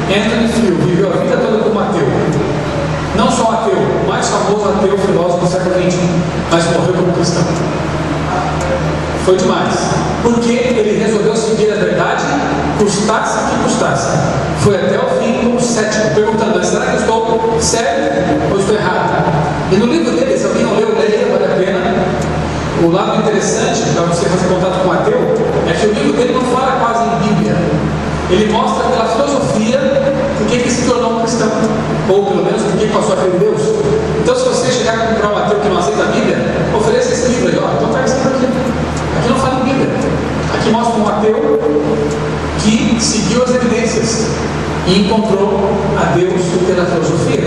Anthony Flew viveu a vida toda como ateu. Não só ateu, o mais famoso ateu filósofo do século XX, mas morreu como cristão. Foi demais, porque ele resolveu seguir a verdade, custasse o que custasse. Foi até o fim como cético, perguntando: será que eu estou certo ou estou errado? E no livro dele, se alguém não leu, leia, vale a pena. O lado interessante para você fazer contato com o ateu é que o livro dele não fala quase em Bíblia. Ele mostra pela filosofia por que se tornou um cristão, ou pelo menos por que passou a crer em Deus. Então, se você chegar a comprar um ateu que não aceita a Bíblia, ofereça esse livro aí, ó, então está escrito aqui. Aqui não fala em Bíblia. Aqui mostra um ateu que seguiu as evidências e encontrou a Deus pela filosofia.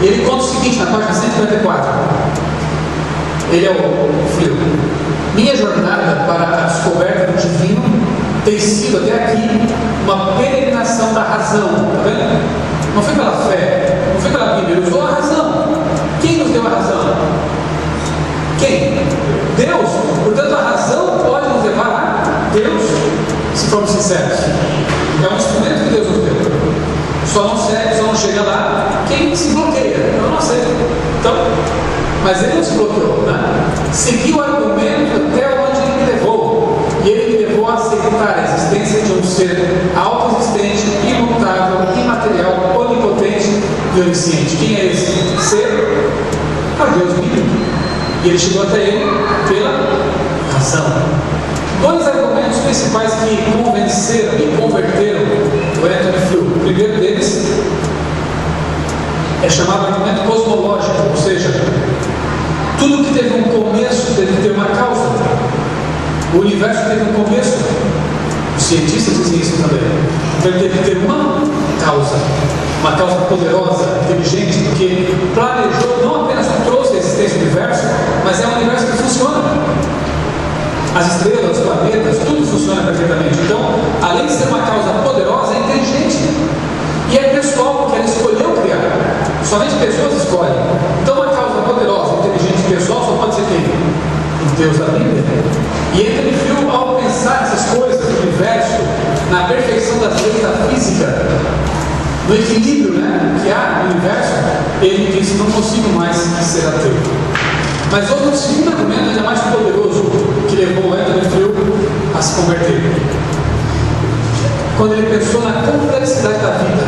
E ele conta o seguinte na página 154. Ele é o Flew. Minha jornada para a descoberta do divino tem sido até aqui uma peregrinação da razão, tá vendo? Não foi pela fé, não foi pela Bíblia, ele usou a razão. Quem nos deu a razão? Quem? Deus. Portanto, a razão pode nos levar a Deus, se formos sinceros. É um instrumento que Deus nos deu. Só não chega lá quem se bloqueia. Eu não aceito. Então, mas ele não se bloqueou, né? Seguiu o argumento até onde ele me levou. E ele me levou a aceitar a existência de um ser autoexistente, imutável, imaterial, onipotente e onisciente. Quem é esse ser? A Deus bíblico. E ele chegou até ele pela razão. Dois argumentos principais que convenceram e converteram o Anthony Flew. O primeiro deles é chamado argumento cosmológico, ou seja, tudo que teve um começo deve ter uma causa. O universo teve um começo. Os cientistas dizem isso também. Então ele teve que ter uma causa poderosa, inteligente, porque planejou, não apenas trouxe a existência do universo, mas é um universo que funciona. As estrelas, os planetas, tudo funciona perfeitamente. Então, além de ser uma causa poderosa, é inteligente. E é pessoal, porque ela escolheu criar. Somente pessoas escolhem. Então, uma causa poderosa, inteligente e pessoal só pode ser quem? O Deus da Bíblia. E ele viu, ao pensar nessas coisas do universo, na perfeição das leis da física, no equilíbrio, né, que há no universo, ele disse: não consigo mais ser ateu. Mas houve um segundo argumento ainda mais poderoso que levou o Anthony Flew a se converter. Quando ele pensou na complexidade da vida,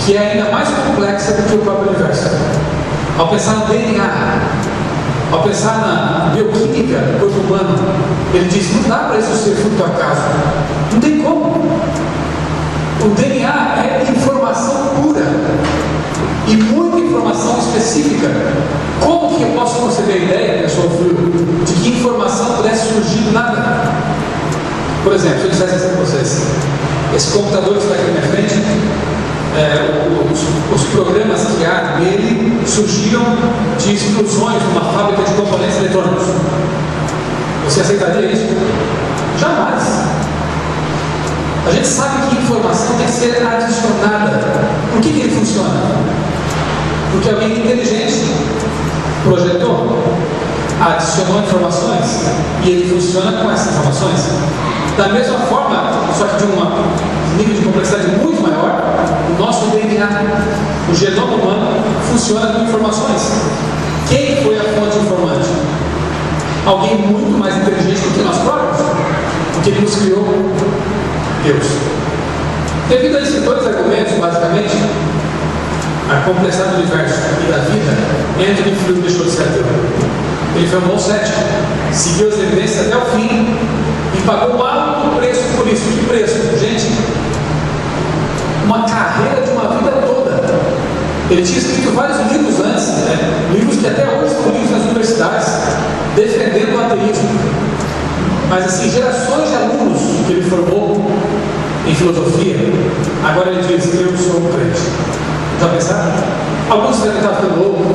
que é ainda mais complexa do que o próprio universo. Ao pensar no DNA, ao pensar na bioquímica do corpo humano, ele disse: não dá para isso ser fruto do acaso. Não tem como. O DNA é informação pura e muita informação específica. Como que eu posso conceber a ideia, pessoal, de que informação pudesse surgir do nada? Por exemplo, se eu dissesse assim para vocês: esse computador que está aqui na minha frente, os programas que há nele surgiram de instruções de uma fábrica de componentes eletrônicos. Você aceitaria isso? Jamais. A gente sabe que informação tem que ser adicionada. Por que ele funciona? Porque alguém inteligente projetou, adicionou informações e ele funciona com essas informações. Da mesma forma, só que de um nível de complexidade muito maior, o nosso DNA, o genoma humano, funciona com informações. Quem foi a fonte informante? Alguém muito mais inteligente do que nós próprios, porque ele nos criou. Deus. Devido a esses dois argumentos, basicamente, a complexidade do universo e da vida, Anthony Flew deixou de ser ateu. Ele foi um bom cético, seguiu as evidências até o fim e pagou um alto preço por isso. Que preço? Gente, uma carreira de uma vida toda. Ele tinha escrito vários livros antes, livros que até hoje são lidos nas universidades, defendendo o ateísmo. Mas assim, gerações de alunos que ele formou em filosofia, agora ele diz: eu sou um crente. Já pensaram? Alguns devem estar ficando louco,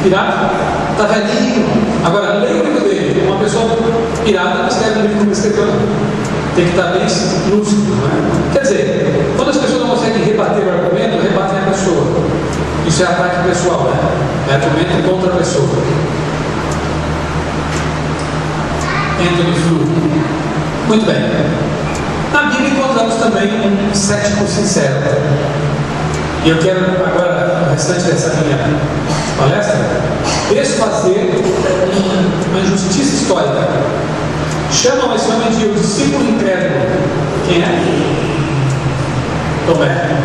pirata, está velhinho. Agora, leia o livro dele. Uma pessoa pirata não escreve um livro como escritor. Tem que estar bem lúcido, não é? Quer dizer, quando as pessoas não conseguem rebater o argumento, rebatem a pessoa. Isso é ataque pessoal, né? É argumento contra a pessoa. Anthony Flew. Muito bem. Na Bíblia encontramos também também um cético sincero. E eu quero agora, no restante dessa minha palestra, desfazer uma injustiça histórica. Chamam esse homem de o discípulo incrédulo. Quem é? Tomé.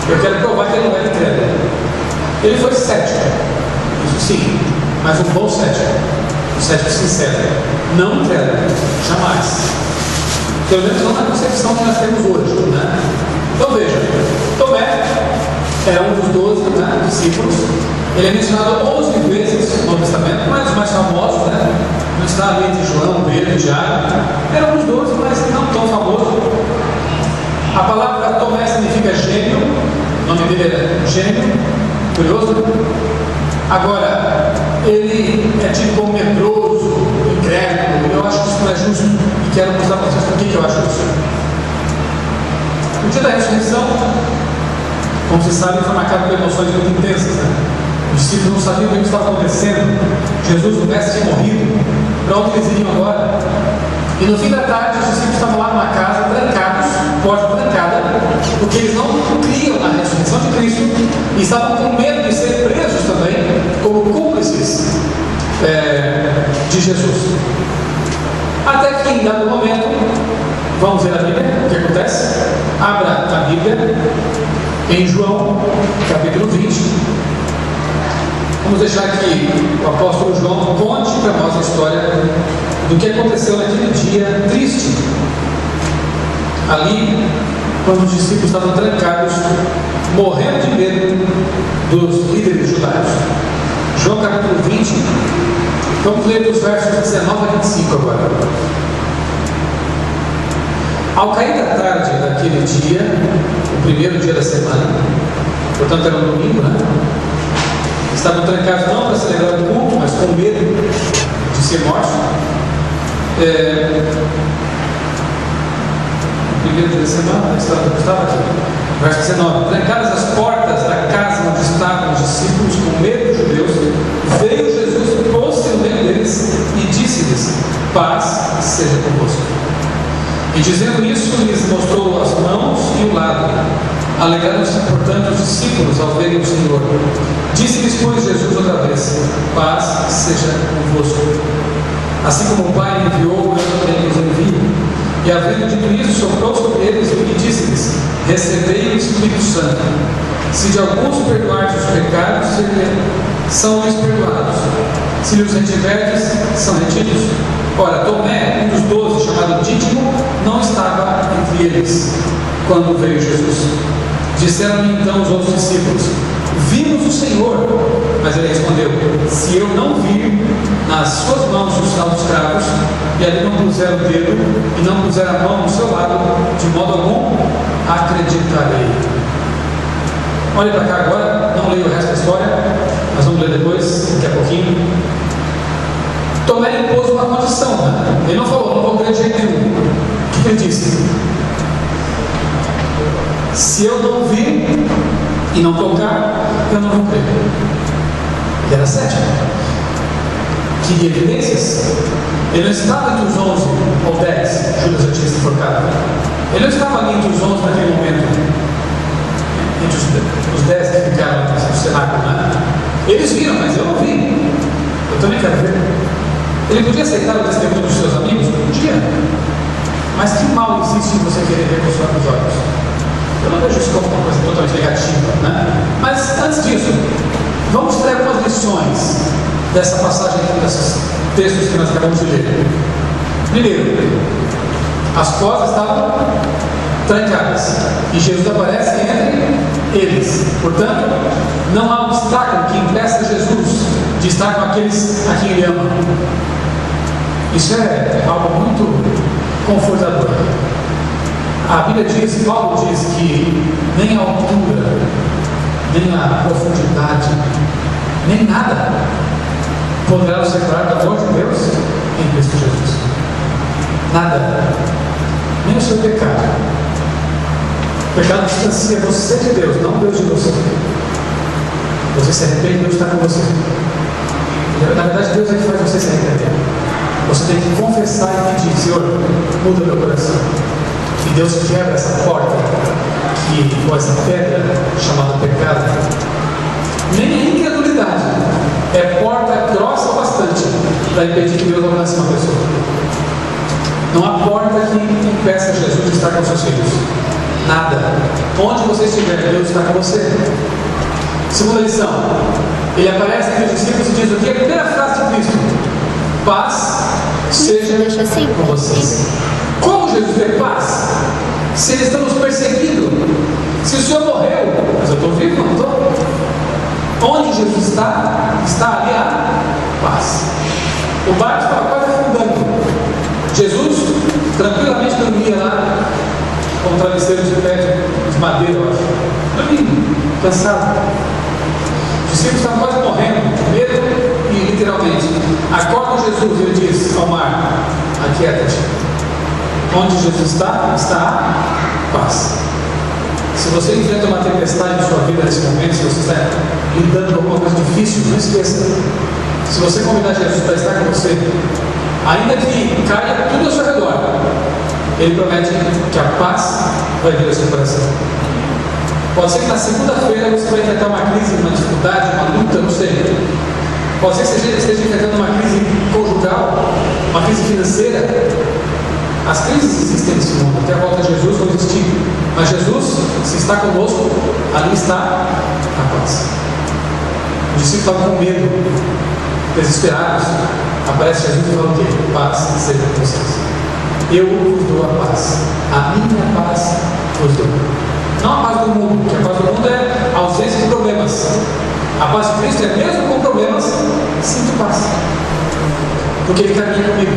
Eu quero provar que ele não era incrédulo. Ele foi cético, isso sim, mas um bom cético, um cético sincero, não incrédulo, jamais. Pelo menos não na concepção que nós temos hoje, né? Então veja, Tomé era um dos 12, né, discípulos. Ele é mencionado 11 vezes no Novo Testamento, mas os mais famosos, né? Não está ali entre João, Pedro e Tiago. Era um dos 12, mas não tão famoso. A palavra Tomé significa gêmeo, o nome dele era gêmeo, curioso. Agora, ele é tido como medroso, incrédulo. Eu acho que isso não é justo e quero mostrar para vocês por que eu acho isso. O dia da ressurreição, como vocês sabem, foi marcado por emoções muito intensas, né? Os discípulos não sabiam o que estava acontecendo. Jesus, o mestre, tinha morrido. Para onde eles iriam agora? E no fim da tarde, os discípulos estavam lá numa casa, trancados, porta trancada, porque eles não criam na ressurreição de Cristo e estavam com medo de ser presos também, como cúmplices de Jesus. Até que em dado momento, vamos ver a Bíblia, o que acontece? Abra a Bíblia em João, capítulo 20. Vamos deixar que o apóstolo João conte para nós a história do que aconteceu naquele dia triste. Ali, quando os discípulos estavam trancados, morrendo de medo dos líderes judaicos. João capítulo 20, vamos ler dos versos 19 a 25 agora. Ao cair da tarde daquele dia, o primeiro dia da semana, portanto era um domingo, né? Estavam trancados não para celebrar o culto, mas com medo de ser mortos. O primeiro dia da semana, estava aqui, verso 19: trancadas as portas da casa onde estavam os discípulos com medo dos judeus, veio Jesus, pôs-se no meio deles e disse-lhes: paz seja convosco. E dizendo isso, lhes mostrou as mãos e o lado. Alegraram-se, portanto, os discípulos ao verem o Senhor. Disse-lhes, pois, Jesus outra vez: paz seja convosco. Assim como o Pai enviou, eu também os envio. E havendo dito isso, soprou sobre eles e disse-lhes: recebei o Espírito Santo. Se de alguns perdoardes os pecados, são-lhes perdoados. Se lhes retiverdes, são retidos. Ora, Tomé, um dos 12, chamado Dídimo, não estava entre eles quando veio Jesus. Disseram-lhe então os outros discípulos: vimos o Senhor. Mas ele respondeu: se eu não vir nas suas mãos o sinal dos cravos, e ali não puser o dedo, e não puser a mão no seu lado, de modo algum acreditarei. Olhe para cá agora, não leio o resto da história, nós vamos ler depois, daqui a pouquinho. Tomé impôs uma condição, né? Ele não falou: não vou crer de jeito nenhum. O que ele disse? Se eu não vir e não tocar, eu não vou crer. Ele era cético. Queria evidências. Ele não estava entre os 11 ou 10, Judas já tinha se enforcado. Ele não estava ali entre os 11 naquele momento, entre os 10 que ficaram no cenáculo, né? Eles viram, mas eu não vi. Eu também quero ver. Ele podia aceitar o testemunho dos seus amigos? Podia. Mas que mal existe em você querer ver com os próprios olhos? Eu não vejo isso como uma coisa totalmente negativa, né? Mas antes disso, vamos tirar algumas lições dessa passagem aqui, desses textos que nós acabamos de ler. Primeiro, as portas estavam trancadas e Jesus aparece entre eles. Portanto, não há obstáculo que impeça Jesus de estar com aqueles a quem ele ama. Isso é algo muito confortador. A Bíblia diz, Paulo diz que nem a altura, nem a profundidade, nem nada poderá nos separar do amor de Deus em Cristo Jesus. Nada, nem o seu pecado. O pecado distancia você de Deus, não Deus de você. Você se arrepende, Deus está com você. Na verdade, Deus é que faz você se arrepender. Você tem que confessar e pedir: Senhor, muda meu coração. Deus quebra essa porta, ou essa pedra chamada pecado. Nem a incredulidade é porta grossa o bastante para impedir que Deus alcance uma pessoa. Não há porta que impeça Jesus de estar com seus filhos. Nada. Onde você estiver, Deus está com você. Segunda lição. Ele aparece aqui aos discípulos e diz o que? A primeira frase de Cristo: paz seja com vocês. Como Jesus tem paz? Se eles estão nos perseguindo, se o Senhor morreu, mas eu estou vivo, não estou? Onde Jesus está? Está ali a paz. O barco estava quase afundando. Jesus tranquilamente dormia lá com um travesseiro de pé de madeira, eu acho. Dormindo, cansado. Os discípulos estavam quase morrendo, de medo e literalmente. Acorda Jesus, ele diz ao mar: aquieta-te. Onde Jesus está? Está a paz. Se você enfrenta uma tempestade na sua vida nesse momento, se você está lidando com alguma coisa difícil, não esqueça. Se você convidar Jesus para estar com você, ainda que caia tudo ao seu redor, Ele promete que a paz vai vir ao seu coração. Pode ser que na segunda-feira você vai enfrentar uma crise, uma dificuldade, uma luta, não sei. Pode ser que você esteja enfrentando uma crise conjugal, uma crise financeira. As crises existem nesse mundo, até a volta de Jesus vão existir. Mas Jesus, se está conosco, ali está a paz. Os discípulos estavam com medo, desesperados. Aparece Jesus e fala o quê? Paz seja com vocês. Eu vos dou a paz. A minha paz vos dou. Não a paz do mundo, porque a paz do mundo é a ausência de problemas. A paz de Cristo é mesmo com problemas, sinto paz. Porque Ele caminha comigo.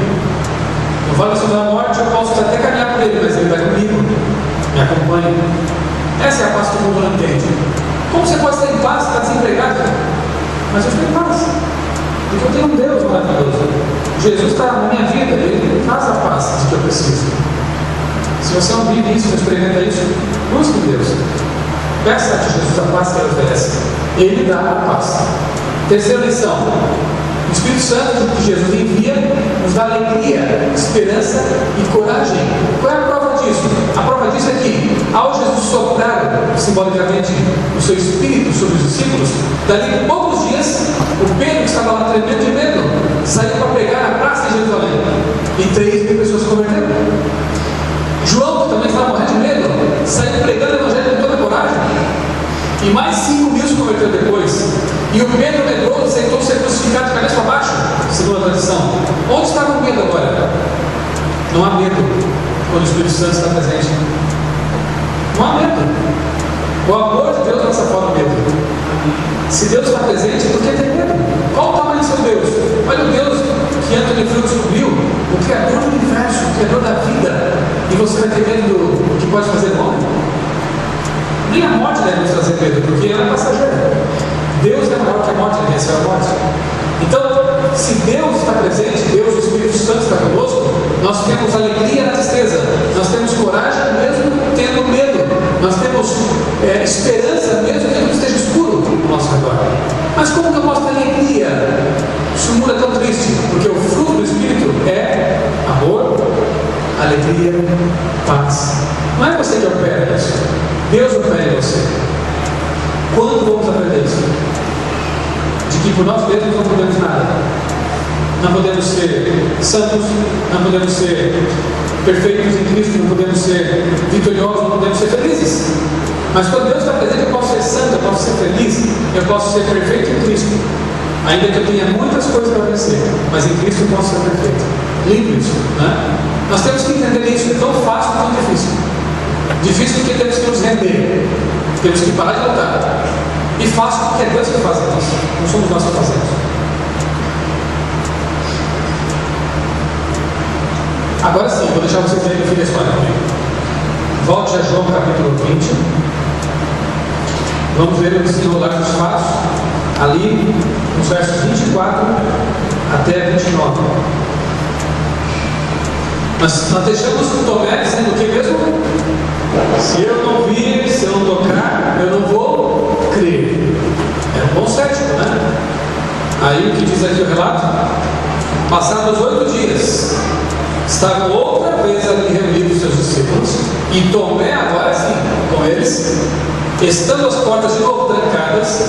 No vale da morte eu posso até caminhar com Ele, mas Ele vai comigo, me acompanha. Essa é a paz que o mundo não entende. Como você pode estar em paz, está desempregado? Mas eu estou em paz, porque eu tenho um Deus maravilhoso. Jesus está na minha vida, Ele traz a paz de que eu preciso. Se você não vive isso, não experimenta isso, busque Deus. Peça a Jesus a paz que Ele oferece. Ele dá a paz. Terceira lição: o Espírito Santo que Jesus envia nos dá alegria, esperança e coragem. Qual é a prova disso? A prova disso é que, ao Jesus soprar simbolicamente o seu Espírito sobre os discípulos, dali a poucos dias, o Pedro, que estava lá tremendo de medo, saiu para pregar na praça de Jerusalém. E 3.000 pessoas se converteram. João, que também estava morrendo de medo, saiu pregando o Evangelho com toda a coragem. E mais 5.000 se converteram depois. E o Pedro medroso aceitou ser crucificado de cabeça para baixo, segundo a tradição. Onde estava o medo agora? Não há medo quando o Espírito Santo está presente. Não há medo. O amor de Deus lança fora o medo. Se Deus está presente, por que ter medo? Qual o tamanho do seu Deus? Olha o Deus que Anthony Flew descobriu, o Criador do universo, o Criador da vida. E você vai ter medo do que pode fazer mal? Nem a morte deve nos trazer medo, porque ela é passageira. Deus é maior que a morte, Ele venceu a morte. Então, se Deus está presente, Deus, o Espírito Santo está conosco, nós temos alegria na tristeza, nós temos coragem mesmo tendo medo, nós temos esperança mesmo que tudo esteja escuro ao nosso redor. Mas como que eu posso ter alegria se o mundo é tão triste? Porque o fruto do Espírito é amor, alegria, paz. Não é você que opera isso, Deus opera em você. Quando vamos aprender isso? De que por nós mesmos não podemos nada. Não podemos ser santos, não podemos ser perfeitos em Cristo, não podemos ser vitoriosos, não podemos ser felizes. Mas quando Deus está presente, eu posso ser santo, eu posso ser feliz, eu posso ser perfeito em Cristo. Ainda que eu tenha muitas coisas para vencer, mas em Cristo eu posso ser perfeito. Lindo isso, né? Nós temos que entender isso, é tão fácil quanto difícil. Difícil porque temos que nos render, temos que parar de lutar. E fácil porque é Deus que faz isso, não somos nós que fazemos. Agora sim, vou deixar vocês lerem o fim da história comigo. Volte a João capítulo 20. Vamos ver o desenrolar dos fatos, ali nos versos 24 até 29. Nós deixamos o Tomé dizendo o que mesmo? Se eu não vir, se eu não tocar, eu não vou crer. É um bom cético, né? Aí o que diz aqui o relato? Passados 8 dias, estavam outra vez ali reunidos seus discípulos, e Tomé, agora sim, com eles, estando as portas de novo trancadas,